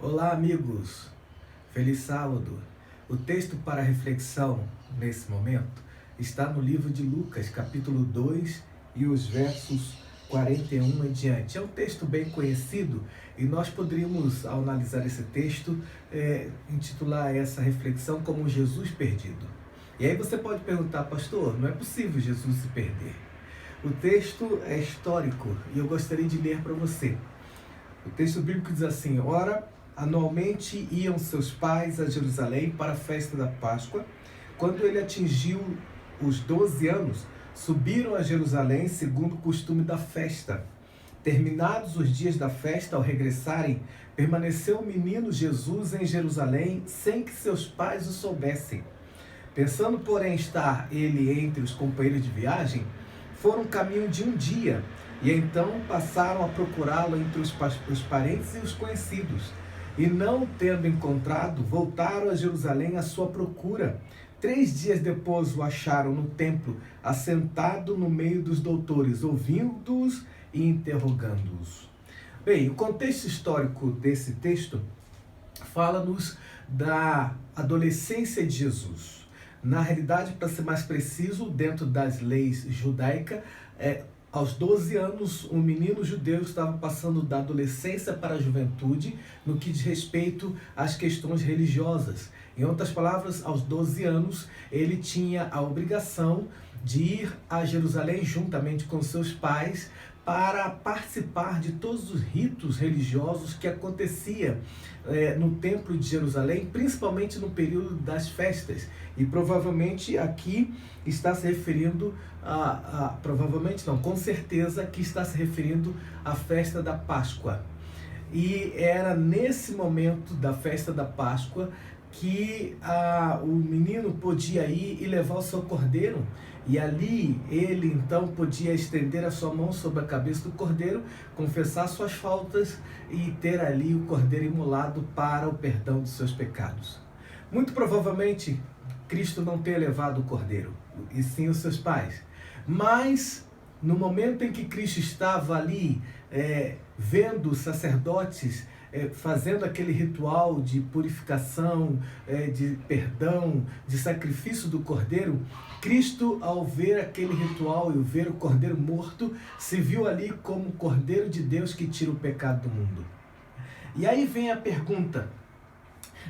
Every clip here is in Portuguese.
Olá, amigos! Feliz sábado! O texto para reflexão nesse momento está no livro de Lucas, capítulo 2 e os versos 41 em diante. É um texto bem conhecido e nós poderíamos, ao analisar esse texto, intitular essa reflexão como Jesus perdido. E aí você pode perguntar, pastor, não é possível Jesus se perder? O texto é histórico e eu gostaria de ler para você. O texto bíblico diz assim: ora, anualmente iam seus pais a Jerusalém para a festa da Páscoa. Quando ele atingiu os 12 anos, subiram a Jerusalém segundo o costume da festa. Terminados os dias da festa, ao regressarem, permaneceu o menino Jesus em Jerusalém sem que seus pais o soubessem. Pensando, porém, estar ele entre os companheiros de viagem, foram caminho de um dia, e então passaram a procurá-lo entre os parentes e os conhecidos. E não tendo encontrado, voltaram a Jerusalém à sua procura. 3 dias depois o acharam no templo, assentado no meio dos doutores, ouvindo-os e interrogando-os. Bem, o contexto histórico desse texto fala-nos da adolescência de Jesus. Na realidade, para ser mais preciso, dentro das leis judaicas, aos 12 anos, um menino judeu estava passando da adolescência para a juventude no que diz respeito às questões religiosas. Em outras palavras, aos 12 anos, ele tinha a obrigação de ir a Jerusalém juntamente com seus pais para participar de todos os ritos religiosos que acontecia no Templo de Jerusalém, principalmente no período das festas. E provavelmente aqui está se referindo provavelmente não, com certeza que está se referindo à festa da Páscoa. E era nesse momento da festa da Páscoa que o menino podia ir e levar o seu cordeiro, e ali ele então podia estender a sua mão sobre a cabeça do cordeiro, confessar suas faltas e ter ali o cordeiro imolado para o perdão dos seus pecados. Muito provavelmente Cristo não tenha levado o cordeiro, e sim os seus pais, mas no momento em que Cristo estava ali vendo os sacerdotes fazendo aquele ritual de purificação, de perdão, de sacrifício do cordeiro, Cristo, ao ver aquele ritual e ver o cordeiro morto, se viu ali como o cordeiro de Deus que tira o pecado do mundo. E aí vem a pergunta: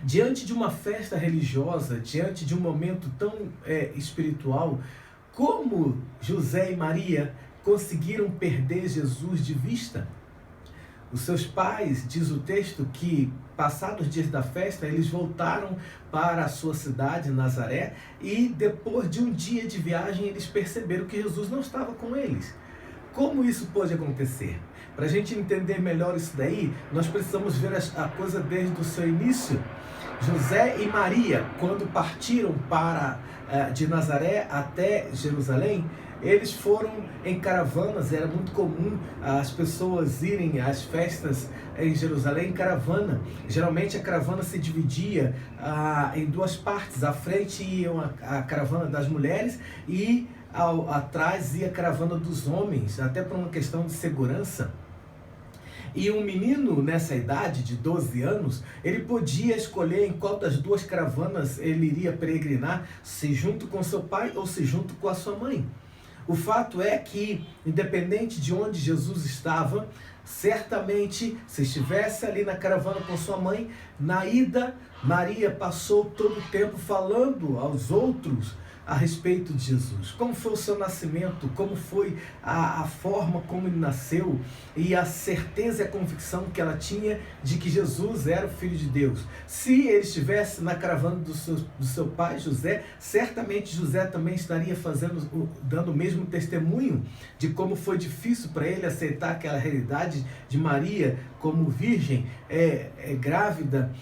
diante de uma festa religiosa, diante de um momento tão espiritual, como José e Maria conseguiram perder Jesus de vista? Os seus pais, diz o texto, que passados os dias da festa, eles voltaram para a sua cidade, Nazaré, e depois de um dia de viagem, eles perceberam que Jesus não estava com eles. Como isso pode acontecer? Para a gente entender melhor isso daí, nós precisamos ver a coisa desde o seu início. José e Maria, quando partiram de Nazaré até Jerusalém, eles foram em caravanas. Era muito comum as pessoas irem às festas em Jerusalém em caravana. Geralmente a caravana se dividia em 2 partes. À frente ia a caravana das mulheres e atrás ia a caravana dos homens, até por uma questão de segurança. E um menino nessa idade, de 12 anos, ele podia escolher em qual das 2 caravanas ele iria peregrinar, se junto com seu pai ou se junto com a sua mãe. O fato é que, independente de onde Jesus estava, certamente, se estivesse ali na caravana com sua mãe, na ida, Maria passou todo o tempo falando aos outros a respeito de Jesus. Como foi o seu nascimento, como foi a forma como ele nasceu e a certeza e a convicção que ela tinha de que Jesus era o Filho de Deus. Se ele estivesse na caravana do seu pai, José, certamente José também estaria dando o mesmo testemunho de como foi difícil para ele aceitar aquela realidade de Maria como virgem, grávida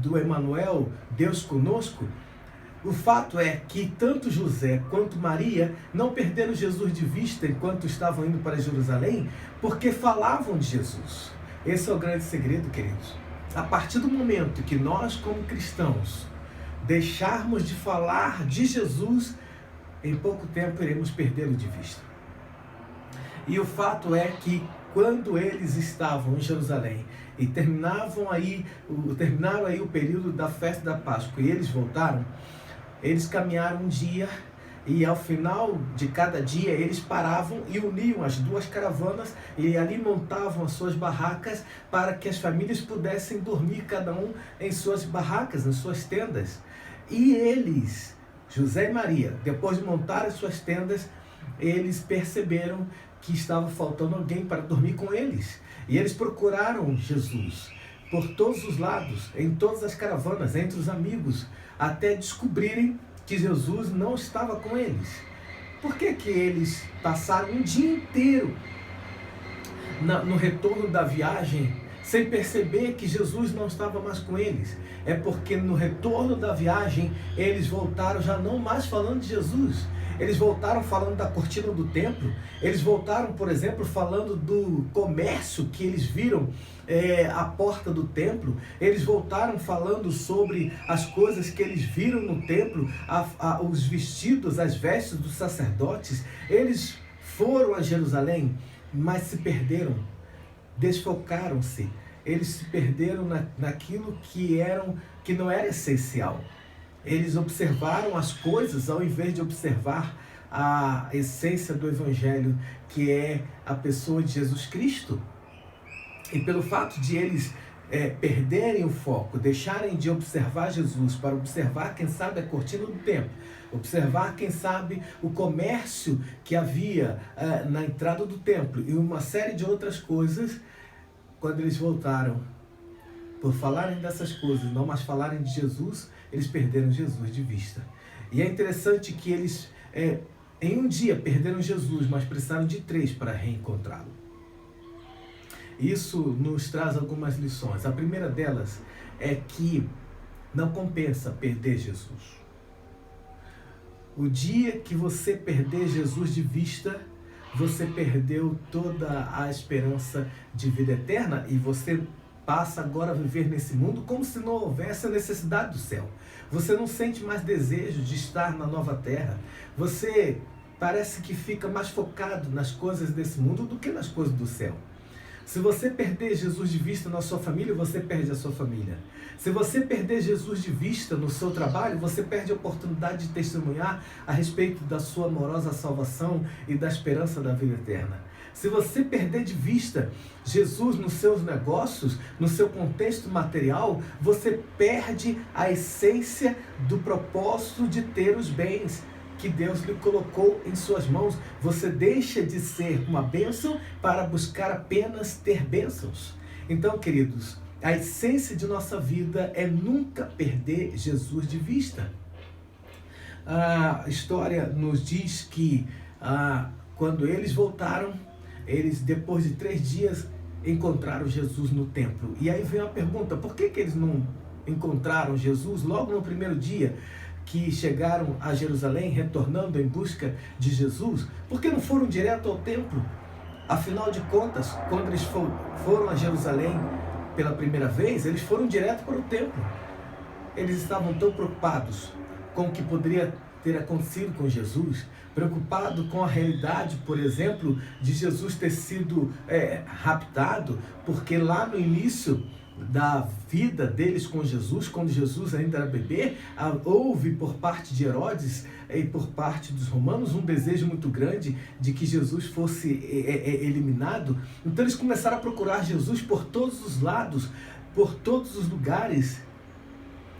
do Emanuel, Deus conosco. O fato é que tanto José quanto Maria não perderam Jesus de vista enquanto estavam indo para Jerusalém, porque falavam de Jesus. Esse é o grande segredo, queridos. A partir do momento que nós, como cristãos, deixarmos de falar de Jesus, em pouco tempo iremos perdê-lo de vista. E o fato é que quando eles estavam em Jerusalém e terminaram aí o período da festa da Páscoa e eles voltaram, eles caminharam um dia e ao final de cada dia eles paravam e uniam as duas caravanas e ali montavam as suas barracas para que as famílias pudessem dormir cada um em suas barracas, em suas tendas. E eles, José e Maria, depois de montar as suas tendas, eles perceberam que estava faltando alguém para dormir com eles. E eles procuraram Jesus por todos os lados, em todas as caravanas, entre os amigos, até descobrirem que Jesus não estava com eles. Por que que eles passaram um dia inteiro no retorno da viagem sem perceber que Jesus não estava mais com eles? É porque no retorno da viagem eles voltaram já não mais falando de Jesus. Eles voltaram falando da cortina do templo. Eles voltaram, por exemplo, falando do comércio que eles viram à porta do templo. Eles voltaram falando sobre as coisas que eles viram no templo, os vestidos, as vestes dos sacerdotes. Eles foram a Jerusalém, mas se perderam, desfocaram-se. Eles se perderam naquilo que não era essencial. Eles observaram as coisas ao invés de observar a essência do Evangelho, que é a pessoa de Jesus Cristo. E pelo fato de eles perderem o foco, deixarem de observar Jesus para observar, quem sabe, a cortina do templo, observar, quem sabe, o comércio que havia na entrada do templo e uma série de outras coisas, quando eles voltaram, por falarem dessas coisas, não mais falarem de Jesus, eles perderam Jesus de vista. E é interessante que eles, em um dia, perderam Jesus, mas precisaram de 3 para reencontrá-lo. Isso nos traz algumas lições. A primeira delas é que não compensa perder Jesus. O dia que você perder Jesus de vista, você perdeu toda a esperança de vida eterna e você passa agora a viver nesse mundo como se não houvesse a necessidade do céu. Você não sente mais desejo de estar na nova terra. Você parece que fica mais focado nas coisas desse mundo do que nas coisas do céu. Se você perder Jesus de vista na sua família, você perde a sua família. Se você perder Jesus de vista no seu trabalho, você perde a oportunidade de testemunhar a respeito da sua amorosa salvação e da esperança da vida eterna. Se você perder de vista Jesus nos seus negócios, no seu contexto material, você perde a essência do propósito de ter os bens que Deus lhe colocou em suas mãos. Você deixa de ser uma bênção para buscar apenas ter bênçãos. Então, queridos, a essência de nossa vida é nunca perder Jesus de vista. A história nos diz que quando eles voltaram, eles, depois de 3 dias, encontraram Jesus no templo. E aí vem a pergunta, por que eles não encontraram Jesus logo no primeiro dia que chegaram a Jerusalém, retornando em busca de Jesus? Por que não foram direto ao templo? Afinal de contas, quando eles foram a Jerusalém pela primeira vez, eles foram direto para o templo. Eles estavam tão preocupados com o que poderia ter acontecido com Jesus, preocupado com a realidade, por exemplo, de Jesus ter sido raptado, porque lá no início da vida deles com Jesus, quando Jesus ainda era bebê, houve por parte de Herodes e por parte dos romanos um desejo muito grande de que Jesus fosse eliminado. Então eles começaram a procurar Jesus por todos os lados, por todos os lugares.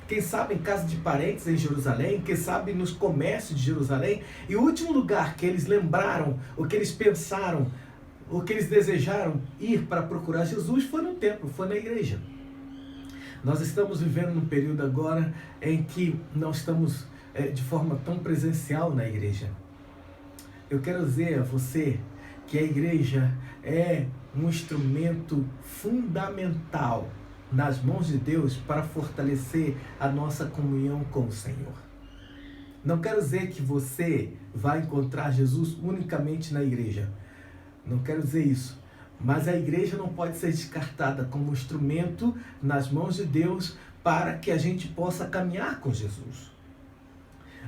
Quem sabe em casa de parentes em Jerusalém, quem sabe nos comércios de Jerusalém. E o último lugar que eles lembraram, o que eles pensaram, o que eles desejaram ir para procurar Jesus foi no templo, foi na igreja. Nós estamos vivendo num período agora em que não estamos de forma tão presencial na igreja. Eu quero dizer a você que a igreja é um instrumento fundamental nas mãos de Deus para fortalecer a nossa comunhão com o Senhor. Não quero dizer que você vai encontrar Jesus unicamente na igreja. Não quero dizer isso. Mas a igreja não pode ser descartada como instrumento nas mãos de Deus para que a gente possa caminhar com Jesus.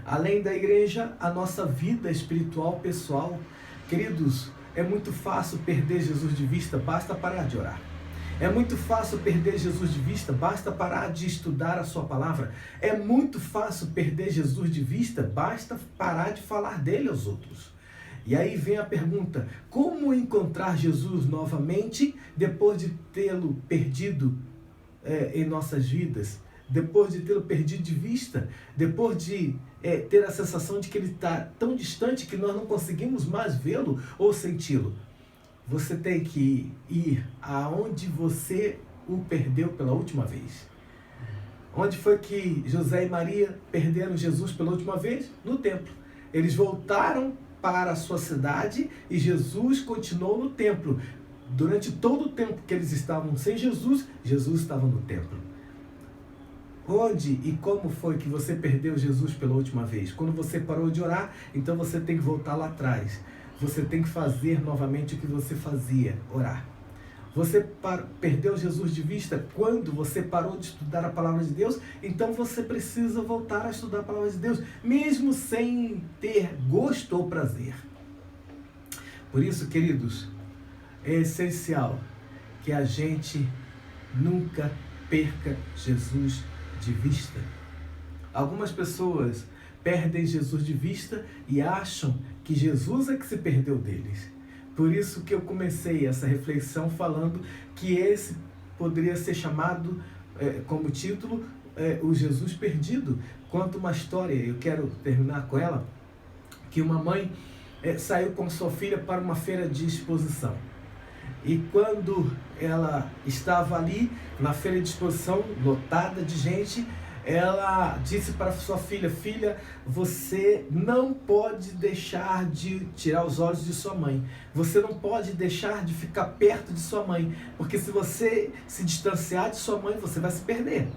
Além da igreja, a nossa vida espiritual pessoal. Queridos, É muito fácil perder Jesus de vista, basta parar de orar. É muito fácil perder Jesus de vista, basta parar de estudar a sua palavra. É muito fácil perder Jesus de vista, basta parar de falar dele aos outros. E aí vem a pergunta: como encontrar Jesus novamente depois de tê-lo perdido em nossas vidas? Depois de tê-lo perdido de vista? Depois de ter a sensação de que ele está tão distante que nós não conseguimos mais vê-lo ou senti-lo? Você tem que ir aonde você o perdeu pela última vez. Onde foi que José e Maria perderam Jesus pela última vez? No templo. Eles voltaram para a sua cidade e Jesus continuou no templo. Durante todo o tempo que eles estavam sem Jesus, Jesus estava no templo. Onde e como foi que você perdeu Jesus pela última vez? Quando você parou de orar, então você tem que voltar lá atrás. Você tem que fazer novamente o que você fazia, orar. Você perdeu Jesus de vista quando você parou de estudar a palavra de Deus, então você precisa voltar a estudar a palavra de Deus, mesmo sem ter gosto ou prazer. Por isso, queridos, é essencial que a gente nunca perca Jesus de vista. Algumas pessoas perdem Jesus de vista e acham que Jesus é que se perdeu deles. Por isso que eu comecei essa reflexão falando que esse poderia ser chamado como título o Jesus perdido. Conta uma história, eu quero terminar com ela, que uma mãe saiu com sua filha para uma feira de exposição. E quando ela estava ali na feira de exposição, lotada de gente, ela disse para sua filha: filha, você não pode deixar de tirar os olhos de sua mãe. Você não pode deixar de ficar perto de sua mãe, porque se você se distanciar de sua mãe, você vai se perder.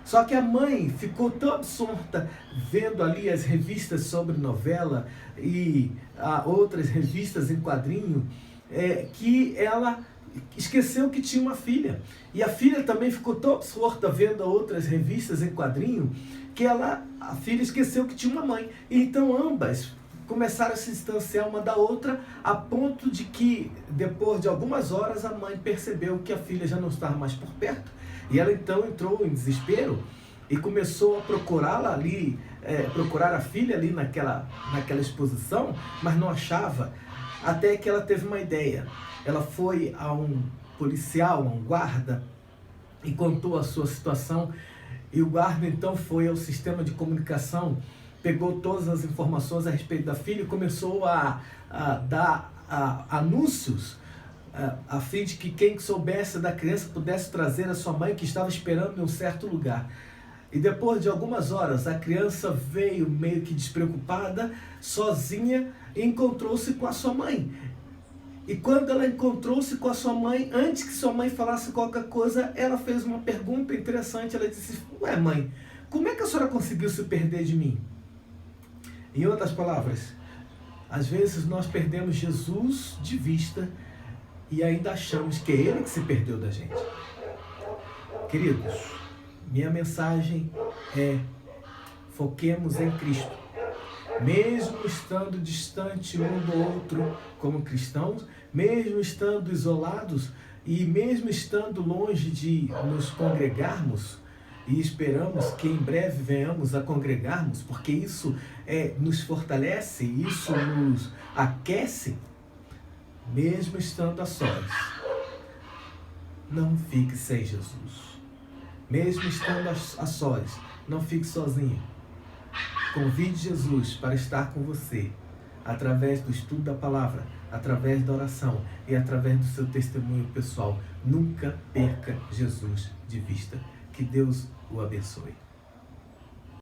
Só que a mãe ficou tão absorta vendo ali as revistas sobre novela e outras revistas em quadrinho, que ela esqueceu que tinha uma filha. E a filha também ficou tão absorta vendo outras revistas em quadrinho que a filha esqueceu que tinha uma mãe. E então ambas começaram a se distanciar uma da outra, a ponto de que depois de algumas horas a mãe percebeu que a filha já não estava mais por perto. E ela então entrou em desespero e começou a procurá-la ali, procurar a filha ali naquela exposição, mas não achava. Até que ela teve uma ideia. Ela foi a um policial, a um guarda, e contou a sua situação. E o guarda então foi ao sistema de comunicação, pegou todas as informações a respeito da filha e começou a dar anúncios a fim de que quem soubesse da criança pudesse trazer a sua mãe, que estava esperando em um certo lugar. E depois de algumas horas, a criança veio meio que despreocupada, sozinha, e encontrou-se com a sua mãe. E quando ela encontrou-se com a sua mãe, antes que sua mãe falasse qualquer coisa, ela fez uma pergunta interessante. Ela disse: ué, mãe, como é que a senhora conseguiu se perder de mim? Em outras palavras, às vezes nós perdemos Jesus de vista e ainda achamos que é Ele que se perdeu da gente. Queridos, minha mensagem é: foquemos em Cristo. Mesmo estando distante um do outro como cristãos, mesmo estando isolados e mesmo estando longe de nos congregarmos, e esperamos que em breve venhamos a congregarmos, porque isso nos fortalece, isso nos aquece, mesmo estando a sós, não fique sem Jesus. Mesmo estando a sós, não fique sozinho. Convide Jesus para estar com você, através do estudo da palavra, através da oração e através do seu testemunho pessoal. Nunca perca Jesus de vista. Que Deus o abençoe.